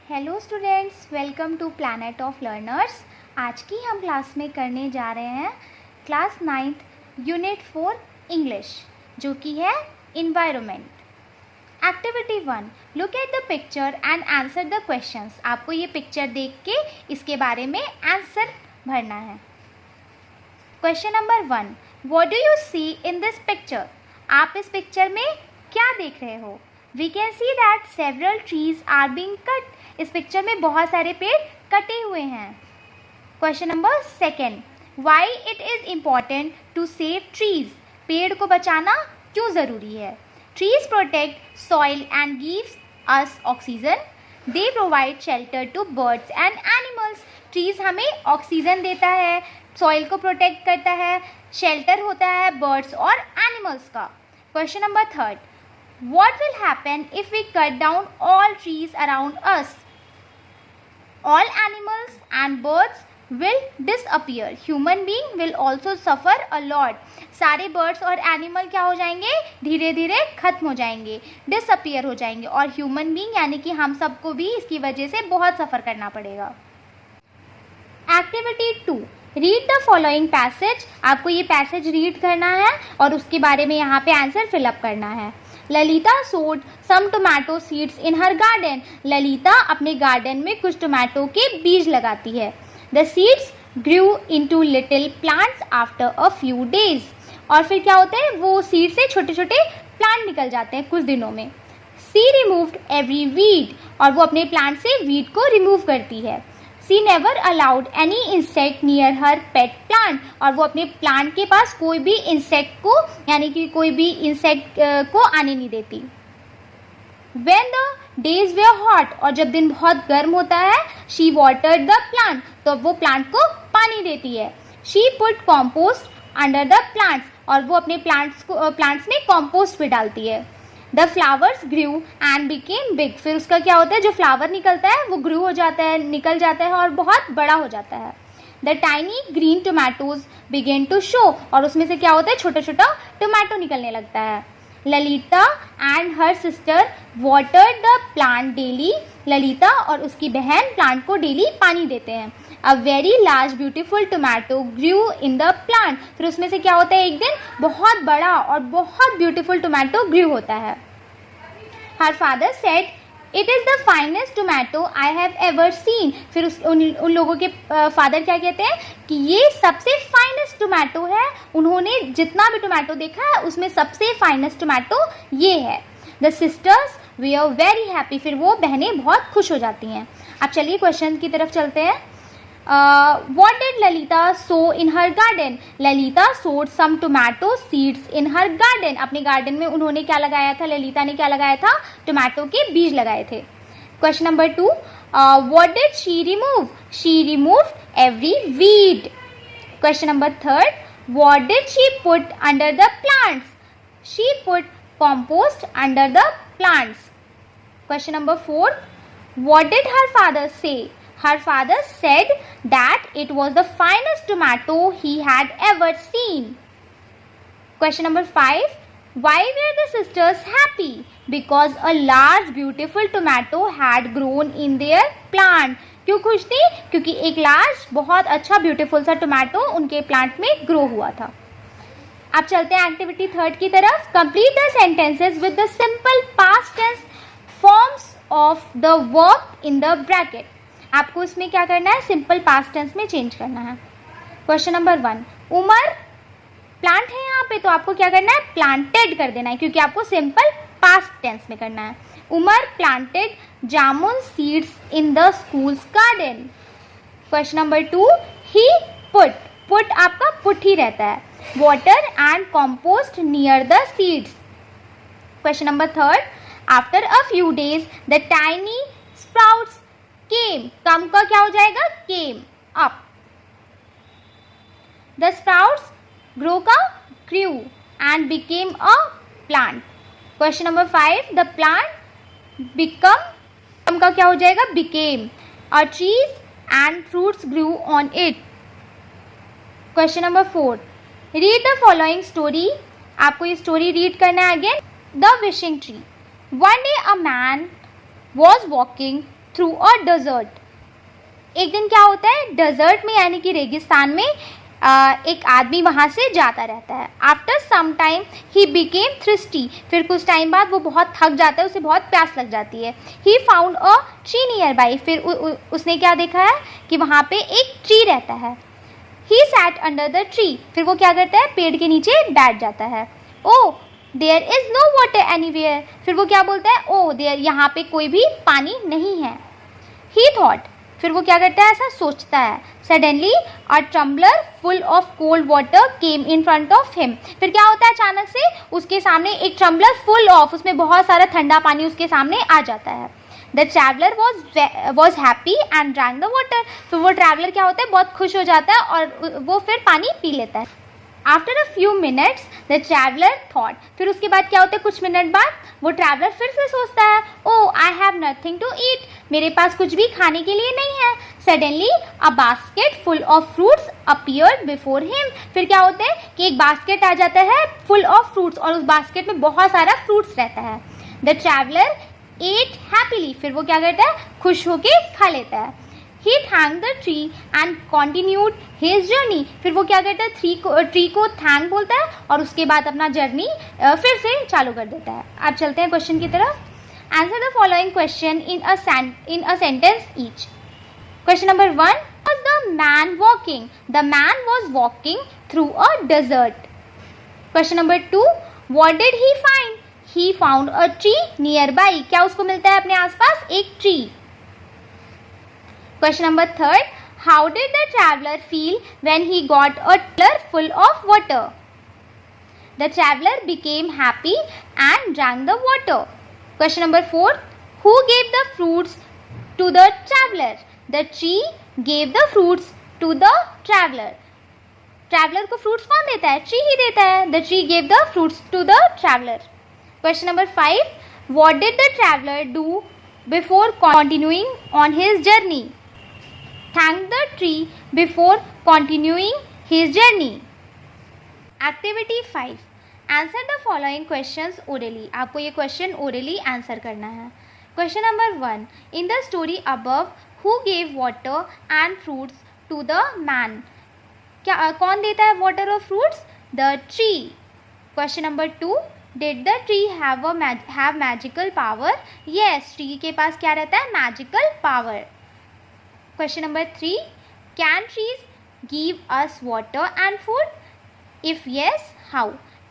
Hello students, welcome to planet of learners. आज की हम क्लास में करने जा रहे हैं क्लास 9th यूनिट 4 इंग्लिश, जो कि है environment. Activity 1, look at the picture and answer the questions. आपको ये पिक्चर देख के इसके बारे में आंसर भरना है। Question number 1, what do you see in this picture? आप इस पिक्चर में क्या देख रहे हो? We can see that several trees are being cut. इस पिक्चर में बहुत सारे पेड़ कटे हुए हैं। Question number 2, why it is important to save trees? पेड़ को बचाना क्यों ज़रूरी है? Trees protect soil and gives us oxygen. They provide shelter to birds and animals. Trees हमें ऑक्सीजन देता है, सॉइल को प्रोटेक्ट करता है, शेल्टर होता है बर्ड्स और एनिमल्स का। Question number 3, what will happen if we cut down all trees around us? All animals and birds will disappear. Human being will also suffer a lot. सारे birds और animal क्या हो जाएंगे? धीरे धीरे खत्म हो जाएंगे, disappear हो जाएंगे, और human being यानी कि हम सबको भी इसकी वजह से बहुत सफ़र करना पड़ेगा। Activity 2, read the following passage. आपको ये पैसेज रीड करना है और उसके बारे में यहाँ पे आंसर फिलअप करना है। Lalita sowed some tomato seeds in her garden. Lalita अपने गार्डन में कुछ टोमेटो के बीज लगाती है। The seeds grew into little plants after a few days. और फिर क्या होता है, वो सीड से छोटे छोटे प्लांट निकल जाते हैं कुछ दिनों में। सी रिमूव्ड एवरी वीड। और वो अपने प्लांट से वीड को रिमूव करती है। She never allowed any insect near her pet plant। और वो अपने प्लांट के पास कोई भी इंसेक्ट को यानी कि कोई भी इंसेक्ट को आने नहीं देती। When the days were hot, और जब दिन बहुत गर्म होता है, she watered the plant, तो वो प्लांट को पानी देती है। She put compost under the plants, और वो अपने प्लांट्स में compost भी डालती है। The flowers grew and became big। फिर उसका क्या होता है, जो फ्लावर निकलता है वो ग्रू हो जाता है, निकल जाता है और बहुत बड़ा हो जाता है। The tiny green tomatoes began to show। और उसमें से क्या होता है, छोटा छोटा टोमेटो निकलने लगता है। Lalita and her sister watered the plant daily। Lalita और उसकी बहन प्लांट को डेली पानी देते हैं। A very large beautiful tomato grew in the plant। फिर उसमें से क्या होता है, एक दिन बहुत बड़ा और बहुत ब्यूटीफुल टोमेटो ग्रू होता है। Her father said, "It is the finest tomato I have ever seen." फिर उन लोगों के फादर क्या कहते हैं कि ये सबसे फाइनेस्ट टोमेटो है। उन्होंने जितना भी टोमेटो देखा है उसमें सबसे फाइनेस्ट टोमेटो ये है। The sisters were very happy। फिर वो बहनें बहुत खुश हो जाती हैं। अब चलिए क्वेश्चन की तरफ चलते हैं। What did Lalita sow in her garden? Lalita sowed some tomato seeds in her garden। अपने गार्डन में उन्होंने क्या लगाया था, ललिता ने क्या लगाया था, टोमेटो के बीज लगाए थे। Question number 2, what did she remove? She removed every weed। Question number 3, what did she put under the plants? She put compost under the plants। Question number 4, what did her father say? Her father said that it was the finest tomato he had ever seen। Question number 5, why were the sisters happy? Because a large beautiful tomato had grown in their plant। क्यों खुश थी? क्योंकि एक large बहुत अच्छा beautiful सा tomato उनके plant में ग्रो हुआ था। अब चलते हैं एक्टिविटी 3 की तरफ। Complete the sentences with the simple past tense forms of the verb in the bracket. आपको इसमें क्या करना है, सिंपल पास्ट टेंस में चेंज करना है। क्वेश्चन नंबर 1, उमर प्लांट है यहाँ पे, तो आपको क्या करना है, प्लांटेड कर देना है, क्योंकि आपको सिंपल पास्ट टेंस में करना है। Umar planted jamun seeds in the school's garden. Question number 2, he put आपका पुट ही रहता है, water and compost near the seeds. Question number 3, after a few days the tiny sprouts came. Come का क्या हो जाएगा, came up. The sprouts grow का grew and became a plant. Question number 5, the plant become, come का क्या हो जाएगा, became. A trees and fruits grew on it. Question number 4, read the following story. आपको ये स्टोरी रीड करना है again. The wishing tree. One day a man was walking through a desert. एक दिन क्या होता है, डेजर्ट में यानी कि रेगिस्तान में एक आदमी वहाँ से जाता रहता है। After some time he became thirsty, फिर कुछ टाइम बाद वो बहुत थक जाता है, उसे बहुत प्यास लग जाती है। He found a tree near by, फिर उसने क्या देखा है कि वहाँ पे एक ट्री रहता है। He sat under the tree, फिर वो क्या करता है, पेड़ के नीचे बैठ जाता है। Oh there is no water anywhere, फिर वो क्या बोलता है, ओ देयर, यहाँ पे कोई भी पानी नहीं है। ही थॉट, फिर वो क्या करता है, ऐसा सोचता है। Suddenly a tumbler full of cold water came in front of him, फिर क्या होता है, अचानक से उसके सामने एक टम्बलर फुल ऑफ, उसमें बहुत सारा ठंडा पानी उसके सामने आ जाता है। The traveller was happy and drank the water, तो वो ट्रैवलर क्या होता है, बहुत खुश हो जाता है और वो फिर पानी पी लेता है। After a few minutes the traveller thought, फिर उसके बाद क्या होता है, कुछ मिनट बाद वो ट्रैवलर फिर से सोचता है, oh I have nothing to eat, मेरे पास कुछ भी खाने के लिए नहीं है। Suddenly a basket full of fruits appeared before him, फिर क्या होता है कि एक बास्केट आ जाता है फुल ऑफ फ्रूट्स, और उस बास्केट में बहुत सारा फ्रूट्स रहता है। द ट्रैवलर एट हैप्पीली, फिर वो क्या करता है, खुश होके खा लेता है। He thanked the tree and continued his journey, फिर वो क्या करता है, ट्री को थैंक बोलता है और उसके बाद अपना जर्नी फिर से चालू कर देता है। अब चलते हैं क्वेश्चन की तरफ। Answer the following question in a sentence each. Question number 1, was the man walking? The man was walking through a desert. Question number 2, what did he find? He found a tree nearby. क्या उसको मिलता है अपने आसपास, एक tree. Question number 3, how did the traveler feel when he got a tumbler full of water? The traveler became happy and drank the water. Question number 4, who gave the fruits to the traveler? The tree gave the fruits to the traveler. Traveler को fruits कौन देता है, tree ही देता है। The tree gave the fruits to the traveler. Question number 5, what did the traveler do before continuing on his journey? Thank the tree before continuing his journey. Activity 5, answer the following questions orally. आपको ये question orally answer करना है। Question number 1, in the story above, who gave water and fruits to the man? क्या कौन देता है water और fruits? The tree. Question number 2, did the tree have magical power? Yes, tree के पास क्या रहता है, magical power. Question number 3, can trees give us water and food? If yes, how?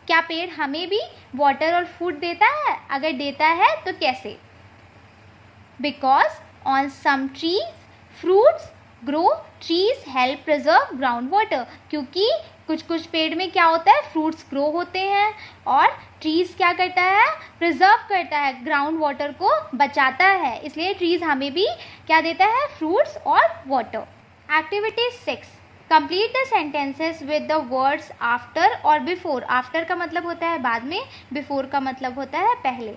क्या पेड़ हमें भी water और food देता है? अगर देता है तो कैसे? Because on some trees fruits grow, trees help preserve groundwater. क्योंकि कुछ पेड़ में क्या होता है, फ्रूट्स ग्रो होते हैं और ट्रीज क्या करता है, प्रिजर्व करता है, ग्राउंड वाटर को बचाता है, इसलिए ट्रीज हमें भी क्या देता है, फ्रूट्स और water. Activity 6, complete the sentences with the words after और बिफोर। आफ्टर का मतलब होता है बाद में, बिफोर का मतलब होता है पहले।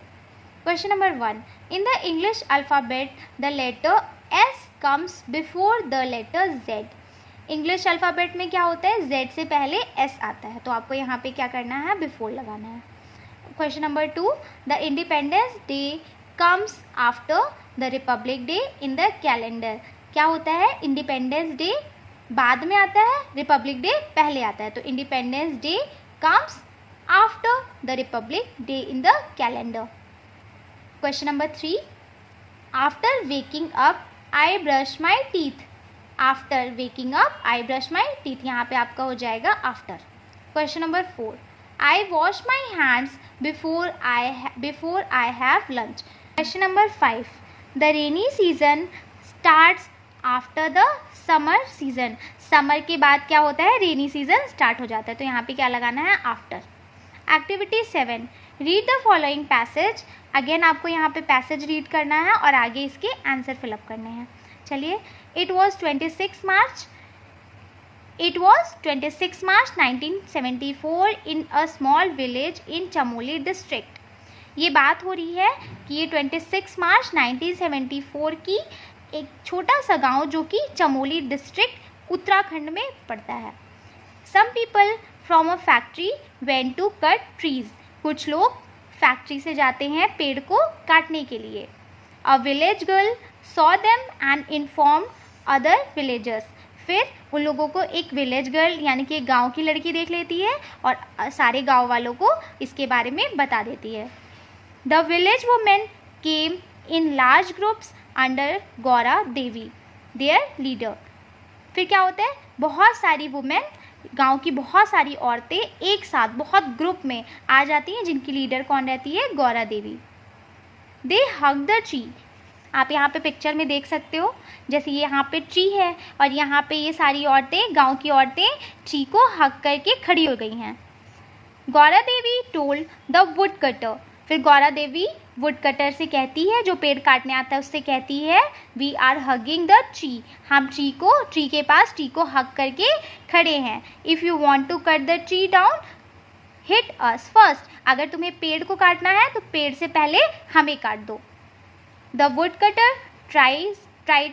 Question number 1, in the English alphabet the letter S comes before the letter Z. English alphabet में क्या होता है, जेड से पहले एस आता है, तो आपको यहाँ पे क्या करना है, बिफोर लगाना है। Question number 2, the independence day comes after the Republic day in the calendar. क्या होता है, इंडिपेंडेंस डे बाद में आता है, रिपब्लिक डे पहले आता है, तो independence day comes after the Republic day in the calendar. Question number 3, after waking up I brush my teeth. After waking up I brush my teeth, यहाँ पे आपका हो जाएगा after. Question number 4, I wash my hands before I have lunch. Question number 5, the rainy season starts after the summer season. Summer के बाद क्या होता है, रेनी सीजन स्टार्ट हो जाता है, तो यहाँ पे क्या लगाना है, after. Activity 7, read the following passage. Again आपको यहाँ पे पैसेज रीड करना है और आगे इसके आंसर फिलअप करने हैं। चलिए, It was 26 March 1974 in a small village in Chamoli district. ये बात हो रही है कि ये 26 मार्च 1974 की एक छोटा सा गांव जो कि चमोली डिस्ट्रिक्ट उत्तराखंड में पड़ता है। Some people from a factory went to cut trees. कुछ लोग फैक्ट्री से जाते हैं पेड़ को काटने के लिए। A village girl saw them and inform other villagers. फिर उन लोगों को एक विलेज गर्ल यानी कि एक गाँव की लड़की देख लेती है और सारे गाँव वालों को इसके बारे में बता देती है। The village women came in large groups under Gaura Devi there leader. फिर क्या होता है, बहुत सारी वुमेन, गांव की बहुत सारी औरतें एक साथ बहुत ग्रुप में आ जाती हैं, जिनकी लीडर कौन रहती है, गौरा देवी। दे हग द ट्री। आप यहाँ पे पिक्चर में देख सकते हो, जैसे ये यहाँ पे ट्री है और यहाँ पे ये सारी औरतें, गांव की औरतें ट्री को हग करके खड़ी हो गई हैं। Gaura Devi told the wood cutter. फिर गौरा देवी वुड कटर से कहती है, जो पेड़ काटने आता है उससे कहती है, we are hugging the tree. हम ट्री के पास ट्री को हग करके खड़े हैं। If you want to cut the tree down hit us first. अगर तुम्हें पेड़ को काटना है तो पेड़ से पहले हमें काट दो। The wood cutter try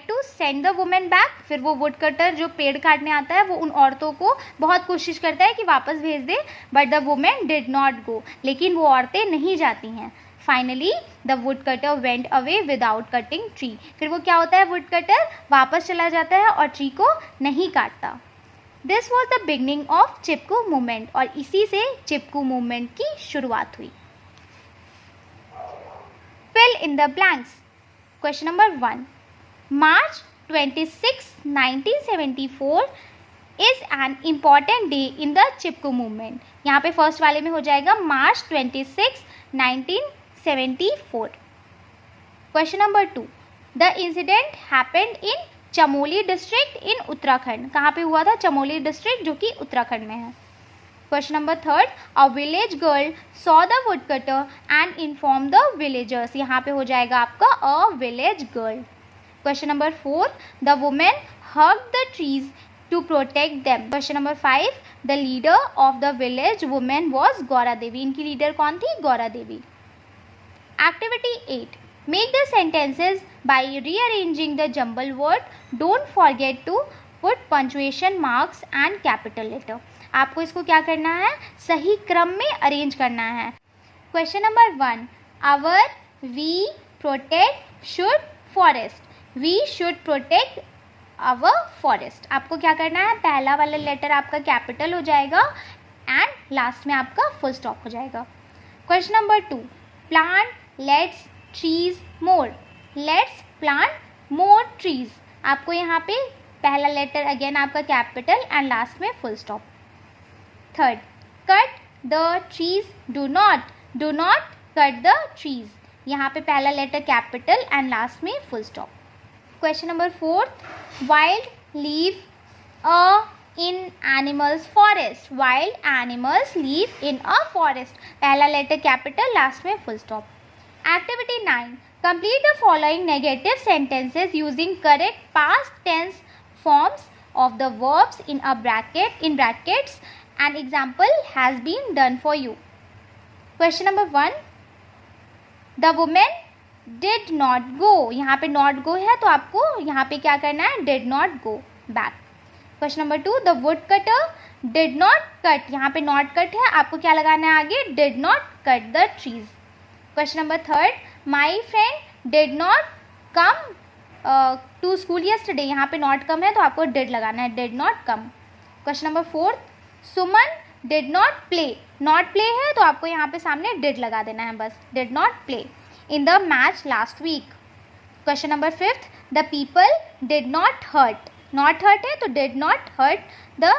to send the women back. फिर वो वुड कटर जो पेड़ काटने आता है वो उन औरतों को बहुत कोशिश करता है कि वापस भेज दे, but the women did not go. लेकिन वो औरतें नहीं जाती हैं। Finally the wood cutter went away without cutting tree. फिर वो क्या होता है, वुड कटर वापस चला जाता है और ट्री को नहीं काटता। This was the beginning of Chipko movement. और इसी से चिपकू मूवमेंट की शुरुआत हुई। Fill in the blanks. Question number 1, March 26, 1974 is an important day in the Chipko movement. यहाँ पे फर्स्ट वाले में हो जाएगा March 26, 1974। Question number 2, the incident happened in Chamoli district in Uttarakhand. कहाँ पे हुआ था, चमोली डिस्ट्रिक्ट जो कि उत्तराखंड में है। Question number 3, a village girl saw the wood cutter and inform the villagers. यहाँ पे हो जाएगा आपका a village girl. Question number 4, the women hugged the trees to protect them. Question number 5, the leader of the village women was Gaura Devi. इनकी leader कौन थी, Gaura Devi. Activity 8, make the sentences by rearranging the jumble word. Don't forget to put punctuation marks and capital letter. आपको इसको क्या करना है, सही क्रम में अरेंज करना है। Question number 1, our we protect should forest. We should protect our forest. आपको क्या करना है, पहला वाला लेटर आपका कैपिटल हो जाएगा एंड लास्ट में आपका फुल स्टॉप हो जाएगा। Question number 2, plant let's trees more. Let's plant more trees. आपको यहाँ पे पहला लेटर अगेन आपका कैपिटल एंड लास्ट में full stop. Third, cut the trees, do not cut the trees. यहाँ पे पहला लेटर कैपिटल एंड लास्ट में full stop. Question number 4, wild live in animals forest. Wild animals live in a forest. पहला letter capital, last में full stop. Activity 9, complete the following negative sentences using correct past tense forms of the verbs in brackets. An example has been done for you. Question number 1, the woman did not गो। यहाँ पे not go है तो आपको यहाँ पे क्या करना है, did not go back. Question number 2, the wood cutter did not cut. यहाँ पे नॉट कट है, आपको क्या लगाना है आगे, did not cut the trees. Question number 3, my friend did not come to school yesterday. यहाँ पे नॉट कम है तो आपको डिड लगाना है, did not come. Question number 4, Suman did not play. Not play है तो आपको यहाँ पे सामने डिड लगा देना है, बस did not play in the match last week. Question number 5, the people did not hurt. Not hurt है तो did not hurt the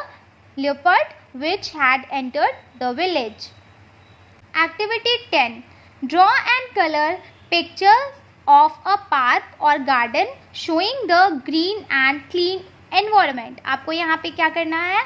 leopard which had entered the village. Activity 10, draw and color pictures of a park or garden showing the green and clean environment. आपको यहाँ पे क्या करना है,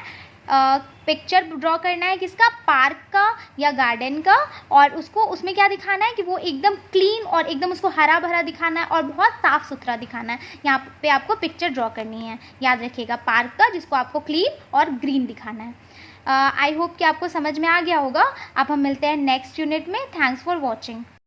picture draw करना है किसका, पार्क का या गार्डन का, और उसमें क्या दिखाना है कि वो एकदम क्लीन और एकदम उसको हरा भरा दिखाना है और बहुत साफ़ सुथरा दिखाना है। यहाँ पे आपको पिक्चर ड्रॉ करनी है, याद रखिएगा, पार्क का जिसको आपको क्लीन और ग्रीन दिखाना है। आई होप कि आपको समझ में आ गया होगा। अब हम मिलते हैं नेक्स्ट यूनिट में। Thanks for watching.